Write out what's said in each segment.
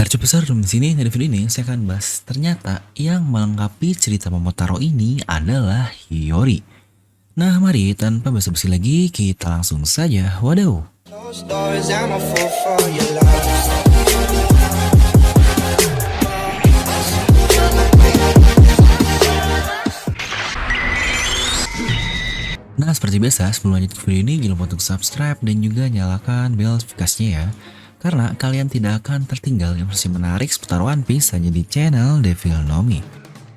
Garcu besar di sini dari video ini saya akan bahas ternyata yang melengkapi cerita Momotaro ini adalah Hiyori. Nah mari tanpa basa-basi lagi kita langsung saja wadaw. Closed doors, I'm a fool for your love. Nah seperti biasa sebelum lanjut ke video ini jangan lupa untuk subscribe dan juga nyalakan bel notifikasinya ya. Karena kalian tidak akan tertinggal informasi menarik seputar One Piece hanya di channel Devil Nomi.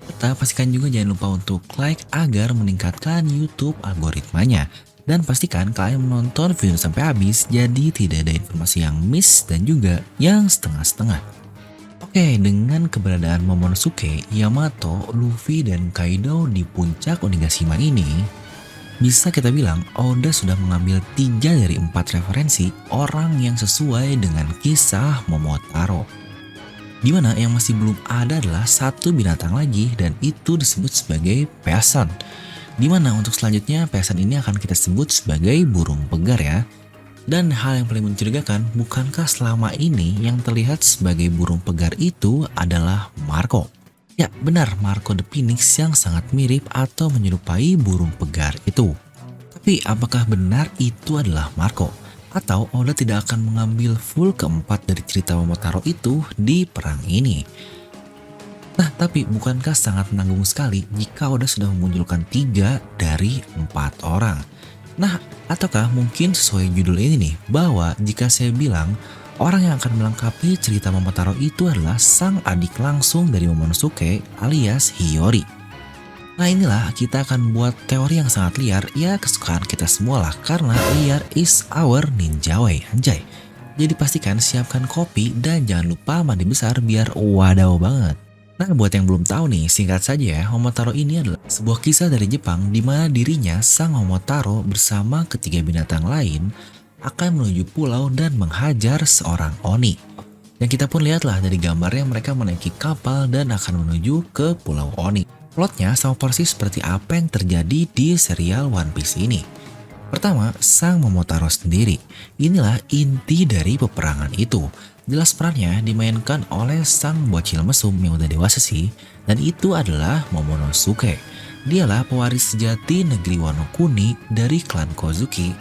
Serta pastikan juga jangan lupa untuk like agar meningkatkan YouTube algoritmanya. Dan pastikan kalian menonton video sampai habis jadi tidak ada informasi yang miss dan juga yang setengah-setengah. Oke, dengan keberadaan Momonosuke, Yamato, Luffy, dan Kaido di puncak Onigashima ini, bisa kita bilang Oda sudah mengambil 3 dari 4 referensi orang yang sesuai dengan kisah Momotaro. Dimana yang masih belum ada adalah satu binatang lagi dan itu disebut sebagai peasan. Dimana untuk selanjutnya peasan ini akan kita sebut sebagai burung pegar ya. Dan hal yang paling mencurigakan, bukankah selama ini yang terlihat sebagai burung pegar itu adalah Marco? Ya benar, Marco the Phoenix yang sangat mirip atau menyerupai burung pegar itu. Tapi apakah benar itu adalah Marco? Atau Oda tidak akan mengambil full keempat dari cerita Momotaro itu di perang ini? Nah tapi bukankah sangat menanggung sekali jika Oda sudah memunculkan 3 dari 4 orang? Nah ataukah mungkin sesuai judul ini nih, bahwa jika saya bilang orang yang akan melengkapi cerita Momotaro itu adalah sang adik langsung dari Momonosuke alias Hiyori. Nah inilah kita akan buat teori yang sangat liar, ya kesukaan kita semua lah karena liar is our ninja way, anjay. Jadi pastikan siapkan kopi dan jangan lupa mandi besar biar wadaw banget. Nah buat yang belum tahu nih, singkat saja ya, Momotaro ini adalah sebuah kisah dari Jepang di mana dirinya sang Momotaro bersama ketiga binatang lain akan menuju pulau dan menghajar seorang Oni. Yang kita pun lihatlah dari gambarnya mereka menaiki kapal dan akan menuju ke pulau Oni. Plotnya sama persis seperti apa yang terjadi di serial One Piece ini. Pertama, sang Momotaro sendiri. Inilah inti dari peperangan itu. Jelas perannya dimainkan oleh sang bocil mesum yang udah dewasa sih, dan itu adalah Momonosuke. Dialah pewaris sejati negeri Wano Kuni dari klan Kozuki,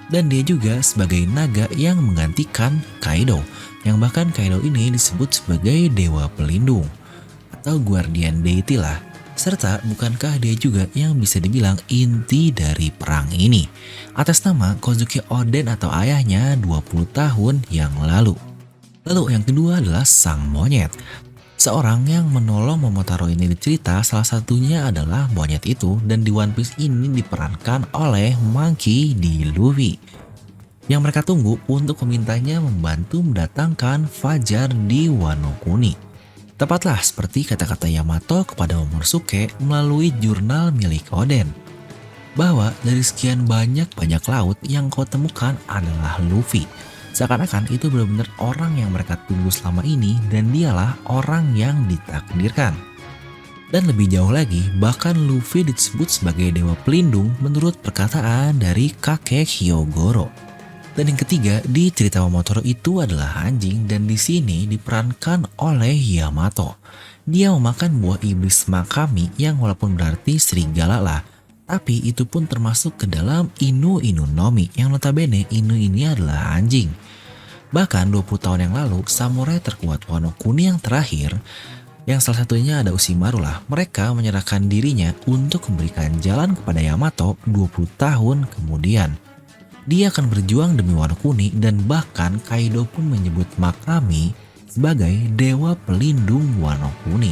dan dia juga sebagai naga yang menggantikan Kaido, yang bahkan Kaido ini disebut sebagai dewa pelindung atau guardian deity lah. Serta bukankah dia juga yang bisa dibilang inti dari perang ini atas nama Kozuki Oden atau ayahnya 20 tahun yang lalu. Lalu yang kedua adalah sang monyet. Seorang yang menolong Momotaro ini dicerita salah satunya adalah monyet itu, dan di One Piece ini diperankan oleh Monkey D. Luffy. Yang mereka tunggu untuk memintanya membantu mendatangkan Fajar di Wano Kuni. Tepatlah seperti kata-kata Yamato kepada Momonosuke melalui jurnal milik Oden. Bahwa dari sekian banyak bajak laut yang kau temukan adalah Luffy. Seakan-akan itu benar-benar orang yang mereka tunggu selama ini dan dialah orang yang ditakdirkan. Dan lebih jauh lagi, bahkan Luffy disebut sebagai dewa pelindung menurut perkataan dari kakek Hyogoro. Dan yang ketiga di cerita Momotaro itu adalah anjing, dan di sini diperankan oleh Yamato. Dia memakan buah iblis Makami yang walaupun berarti serigala lah, tapi itu pun termasuk ke dalam Inu Inu Nomi yang notabene Inu ini adalah anjing. Bahkan 20 tahun yang lalu, samurai terkuat Wano Kuni yang terakhir, yang salah satunya ada Orochimaru lah, mereka menyerahkan dirinya untuk memberikan jalan kepada Yamato 20 tahun kemudian. Dia akan berjuang demi Wano Kuni, dan bahkan Kaido pun menyebut Makami sebagai dewa pelindung Wano Kuni.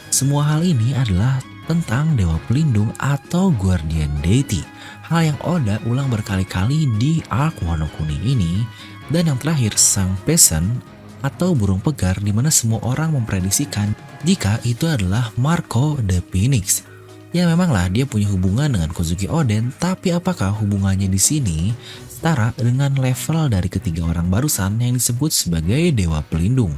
Semua hal ini adalah tentang dewa pelindung atau guardian deity. Hal yang Oda ulang berkali-kali di arc Wano Kuni ini. Dan yang terakhir sang peasant atau burung pegar, di mana semua orang memprediksikan jika itu adalah Marco the Phoenix. Ya memanglah dia punya hubungan dengan Kozuki Oden, tapi apakah hubungannya di sini setara dengan level dari ketiga orang barusan yang disebut sebagai dewa pelindung?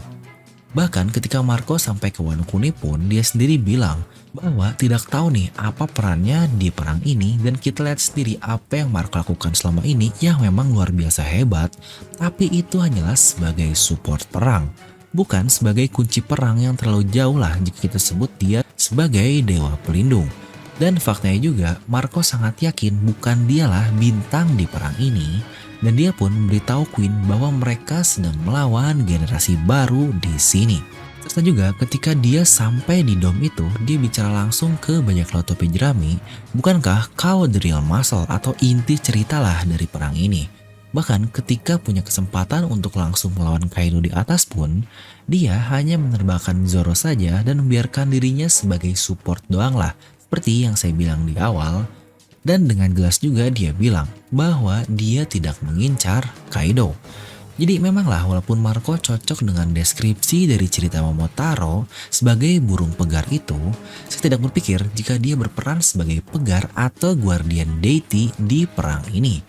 Bahkan ketika Marco sampai ke Wano Kuni pun dia sendiri bilang bahwa tidak tahu nih apa perannya di perang ini, dan kita lihat sendiri apa yang Marco lakukan selama ini yang memang luar biasa hebat, tapi itu hanyalah sebagai support perang. bukan sebagai kunci perang yang terlalu jauh lah jika kita sebut dia sebagai dewa pelindung. Dan faktanya juga, Marco sangat yakin bukan dialah bintang di perang ini, dan dia pun memberitahu Queen bahwa mereka sedang melawan generasi baru di sini. Serta juga ketika dia sampai di dom itu, dia bicara langsung ke bajak laut topi jerami, bukankah kau the real muscle atau inti ceritalah dari perang ini? Bahkan ketika punya kesempatan untuk langsung melawan Kaido di atas pun, dia hanya menerbangkan Zoro saja dan membiarkan dirinya sebagai support doang lah, seperti yang saya bilang di awal. Dan dengan jelas juga dia bilang bahwa dia tidak mengincar Kaido. Jadi memanglah walaupun Marco cocok dengan deskripsi dari cerita Momotaro sebagai burung pegar itu, saya tidak berpikir jika dia berperan sebagai pegar atau guardian deity di perang ini.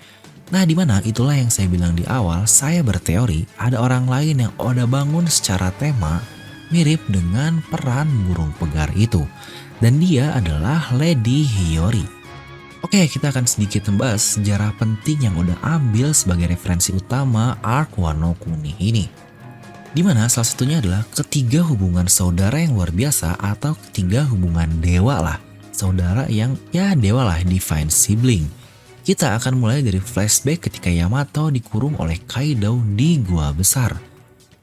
Nah, dimana itulah yang saya bilang di awal, saya berteori ada orang lain yang Oda bangun secara tema mirip dengan peran burung pegar itu. Dan dia adalah Lady Hiyori. Oke, kita akan sedikit membahas sejarah penting yang Oda ambil sebagai referensi utama arc Wano Kuni ini. Dimana salah satunya adalah ketiga hubungan saudara yang luar biasa atau ketiga hubungan dewa lah. Saudara yang ya dewa lah, divine sibling. Kita akan mulai dari flashback ketika Yamato dikurung oleh Kaido di gua besar.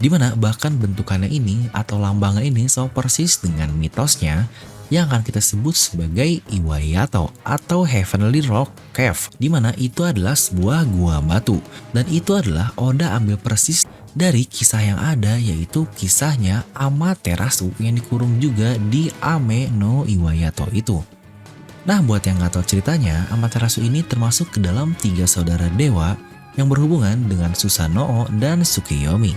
Dimana bahkan bentukannya ini atau lambangnya ini sama persis dengan mitosnya yang akan kita sebut sebagai Iwayato atau Heavenly Rock Cave, dimana itu adalah sebuah gua batu. Dan itu adalah Oda ambil persis dari kisah yang ada, yaitu kisahnya Amaterasu yang dikurung juga di Ame no Iwayato itu. Nah, buat yang gak tahu ceritanya, Amaterasu ini termasuk ke dalam tiga saudara dewa yang berhubungan dengan Susanoo dan Tsukiyomi.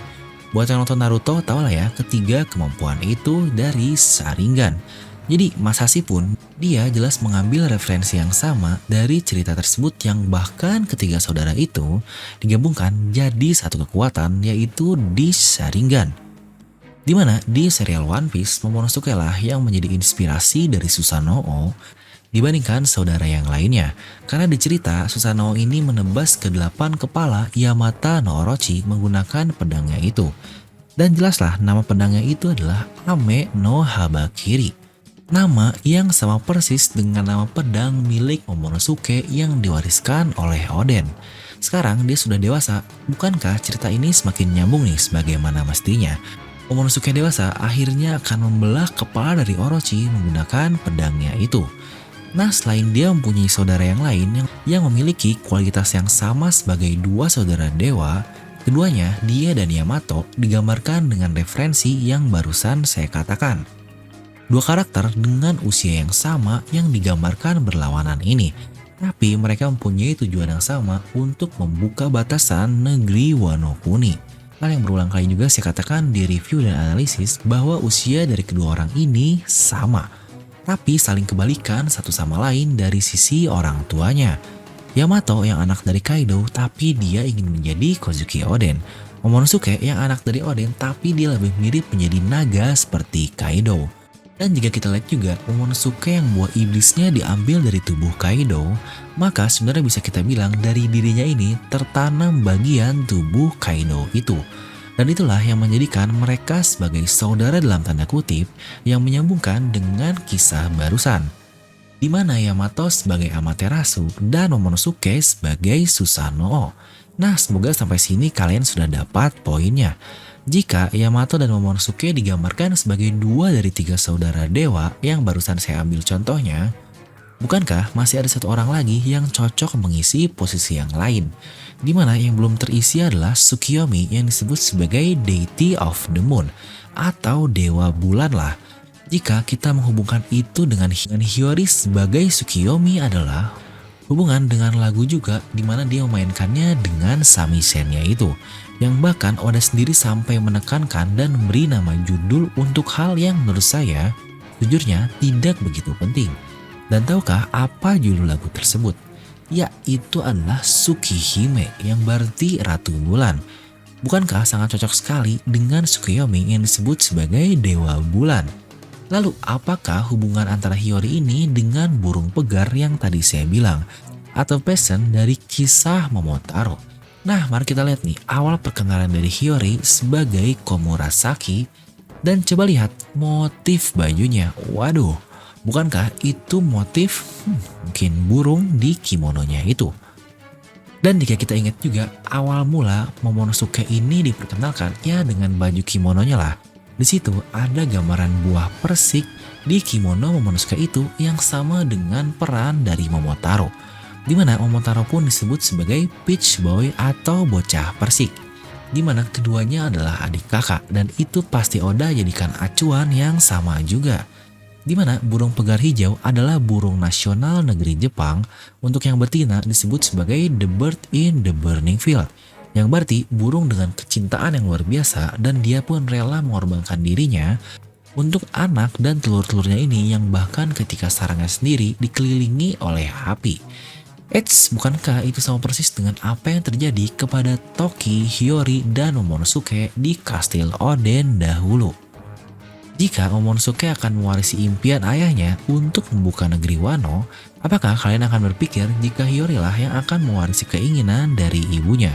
Buat yang nonton Naruto tau lah ya, ketiga kemampuan itu dari Sharingan. Jadi Masashi pun dia jelas mengambil referensi yang sama dari cerita tersebut yang bahkan ketiga saudara itu digabungkan jadi satu kekuatan, yaitu di Sharingan. Dimana di serial One Piece, Momonosuke lah yang menjadi inspirasi dari Susanoo dibandingkan saudara yang lainnya. Karena di cerita Susanoo ini menebas ke-8 kepala Yamata no Orochi menggunakan pedangnya itu. Dan jelaslah nama pedangnya itu adalah Ame no Habakiri. Nama yang sama persis dengan nama pedang milik Momonosuke yang diwariskan oleh Oden. Sekarang dia sudah dewasa, bukankah cerita ini semakin nyambung nih sebagaimana mestinya? Momonosuke dewasa akhirnya akan membelah kepala dari Orochi menggunakan pedangnya itu. Nah, selain dia mempunyai saudara yang lain yang memiliki kualitas yang sama sebagai dua saudara dewa, keduanya, dia dan Yamato, digambarkan dengan referensi yang barusan saya katakan. Dua karakter dengan usia yang sama yang digambarkan berlawanan ini, tapi mereka mempunyai tujuan yang sama untuk membuka batasan negeri Wano Kuni. Hal yang berulang kali juga saya katakan di review dan analisis bahwa usia dari kedua orang ini sama, tapi saling kebalikan satu sama lain dari sisi orang tuanya. Yamato yang anak dari Kaido tapi dia ingin menjadi Kozuki Oden. Momonosuke yang anak dari Oden tapi dia lebih mirip menjadi naga seperti Kaido. Dan jika kita lihat juga, Momonosuke yang buah iblisnya diambil dari tubuh Kaido, maka sebenarnya bisa kita bilang dari dirinya ini tertanam bagian tubuh Kaido itu. Dan itulah yang menjadikan mereka sebagai saudara dalam tanda kutip yang menyambungkan dengan kisah barusan. Di mana Yamato sebagai Amaterasu dan Momonosuke sebagai Susanoo. Nah, semoga sampai sini kalian sudah dapat poinnya. Jika Yamato dan Momonosuke digambarkan sebagai dua dari tiga saudara dewa yang barusan saya ambil contohnya, bukankah masih ada satu orang lagi yang cocok mengisi posisi yang lain? Dimana yang belum terisi adalah Tsukiyomi yang disebut sebagai Deity of the Moon atau Dewa Bulan lah. Jika kita menghubungkan itu dengan Hiyori sebagai Tsukiyomi adalah hubungan dengan lagu juga, dimana dia memainkannya dengan samisen-nya itu. Yang bahkan Oda sendiri sampai menekankan dan memberi nama judul untuk hal yang menurut saya jujurnya tidak begitu penting. Dan tahukah apa judul lagu tersebut? Ya, itu adalah Tsukihime yang berarti Ratu Bulan. Bukankah sangat cocok sekali dengan Tsukiyomi yang disebut sebagai Dewa Bulan? Lalu apakah hubungan antara Hiyori ini dengan burung pegar yang tadi saya bilang? Atau peasant dari kisah Momotaro? Nah, mari kita lihat nih awal perkenalan dari Hiyori sebagai Komurasaki dan coba lihat motif bajunya. Waduh, bukankah itu motif mungkin burung di kimononya itu? Dan jika kita ingat juga awal mula Momonosuke ini diperkenalkan ya dengan baju kimononya lah. Di situ ada gambaran buah persik di kimono Momonosuke itu yang sama dengan peran dari Momotaro, di mana Momotaro pun disebut sebagai Peach Boy atau bocah persik, di mana keduanya adalah adik kakak dan itu pasti Oda jadikan acuan yang sama juga. Di mana burung pegar hijau adalah burung nasional negeri Jepang, untuk yang betina disebut sebagai the bird in the burning field, yang berarti burung dengan kecintaan yang luar biasa dan dia pun rela mengorbankan dirinya untuk anak dan telur-telurnya ini yang bahkan ketika sarangnya sendiri dikelilingi oleh api. Eits, bukankah itu sama persis dengan apa yang terjadi kepada Toki, Hiyori, dan Momonosuke di Kastil Oden dahulu? Jika Momonosuke akan mewarisi impian ayahnya untuk membuka negeri Wano, apakah kalian akan berpikir jika Hiyori lah yang akan mewarisi keinginan dari ibunya?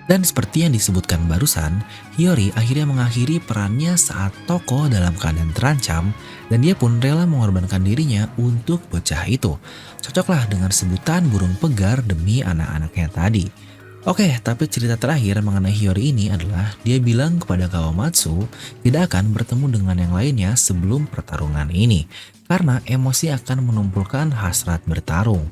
Dan seperti yang disebutkan barusan, Hiyori akhirnya mengakhiri perannya saat tokoh dalam keadaan terancam dan dia pun rela mengorbankan dirinya untuk bocah itu. Cocoklah dengan sebutan burung pegar demi anak-anaknya tadi. Oke, tapi cerita terakhir mengenai Hiyori ini adalah dia bilang kepada Kawamatsu tidak akan bertemu dengan yang lainnya sebelum pertarungan ini karena emosi akan menumpulkan hasrat bertarung.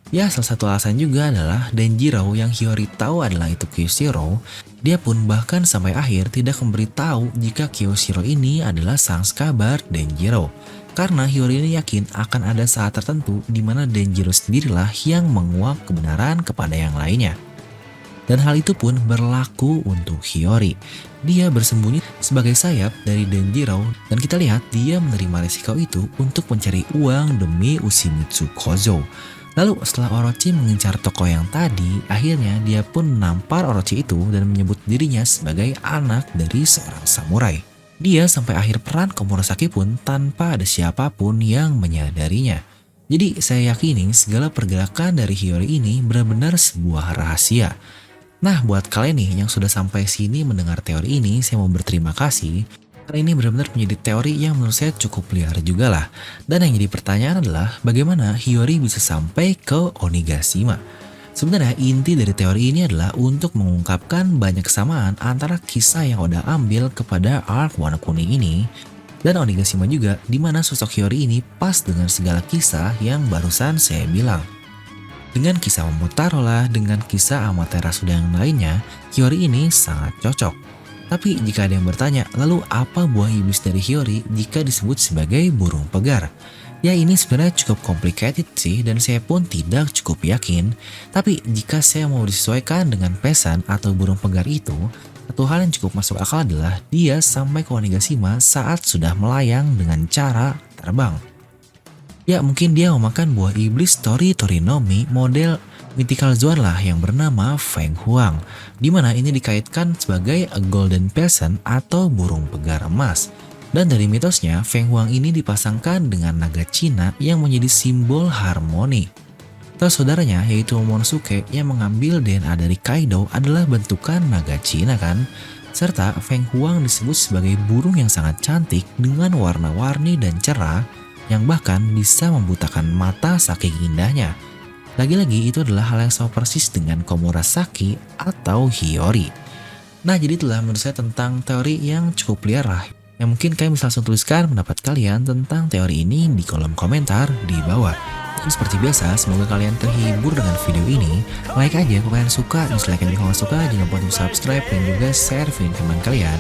Ya, salah satu alasan juga adalah Denjiro yang Hiyori tahu adalah itu Kyushiro. Dia pun bahkan sampai akhir tidak memberitahu jika Kyushiro ini adalah sang skabar Denjiro. Karena Hiyori ini yakin akan ada saat tertentu di mana Denjiro sendirilah yang menguak kebenaran kepada yang lainnya. Dan hal itu pun berlaku untuk Hiyori. Dia bersembunyi sebagai sayap dari Denjiro dan kita lihat dia menerima resiko itu untuk mencari uang demi Ushimitsu Kozo. Lalu setelah Orochi mengincar toko yang tadi, akhirnya dia pun menampar Orochi itu dan menyebut dirinya sebagai anak dari seorang samurai. Dia sampai akhir peran Komurasaki pun tanpa ada siapapun yang menyadarinya. Jadi saya yakini segala pergerakan dari Hiyori ini benar-benar sebuah rahasia. Nah, buat kalian nih yang sudah sampai sini mendengar teori ini, saya mau berterima kasih. Karena ini benar-benar menjadi teori yang menurut saya cukup liar juga lah. Dan yang jadi pertanyaan adalah bagaimana Hiyori bisa sampai ke Onigashima. Sebenarnya inti dari teori ini adalah untuk mengungkapkan banyak kesamaan antara kisah yang Oda ambil kepada arc Wano Kuni ini dan Onigashima juga, di mana sosok Hiyori ini pas dengan segala kisah yang barusan saya bilang. Dengan kisah Momotaro lah, dengan kisah Amaterasu dan yang lainnya, Hiyori ini sangat cocok. Tapi jika ada yang bertanya, lalu apa buah iblis dari Hiyori jika disebut sebagai burung pegar? Ya, ini sebenarnya cukup complicated sih dan saya pun tidak cukup yakin. Tapi jika saya mau disesuaikan dengan pesan atau burung pegar itu, satu hal yang cukup masuk akal adalah dia sampai ke Onigashima saat sudah melayang dengan cara terbang. Ya, mungkin dia memakan buah iblis Torinomi model mythical Zoan lah yang bernama Feng Huang, di mana ini dikaitkan sebagai a golden peasant atau burung pegar emas. Dan dari mitosnya, Feng Huang ini dipasangkan dengan naga Cina yang menjadi simbol harmoni. Terus saudaranya yaitu Momonosuke yang mengambil DNA dari Kaido adalah bentukan naga Cina kan? Serta Feng Huang disebut sebagai burung yang sangat cantik dengan warna-warni dan cerah yang bahkan bisa membutakan mata saking indahnya. Lagi-lagi itu adalah hal yang sama persis dengan Komurasaki atau Hiyori. Nah, jadi itulah menurut saya tentang teori yang cukup liar lah. Yang mungkin kalian bisa langsung tuliskan pendapat kalian tentang teori ini di kolom komentar di bawah. Dan seperti biasa, semoga kalian terhibur dengan video ini. Like aja kalau kalian suka, dislike aja kalau suka, jangan lupa untuk subscribe dan juga share video teman kalian.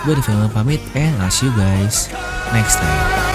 Gue Devil pamit and I'll see you guys next time.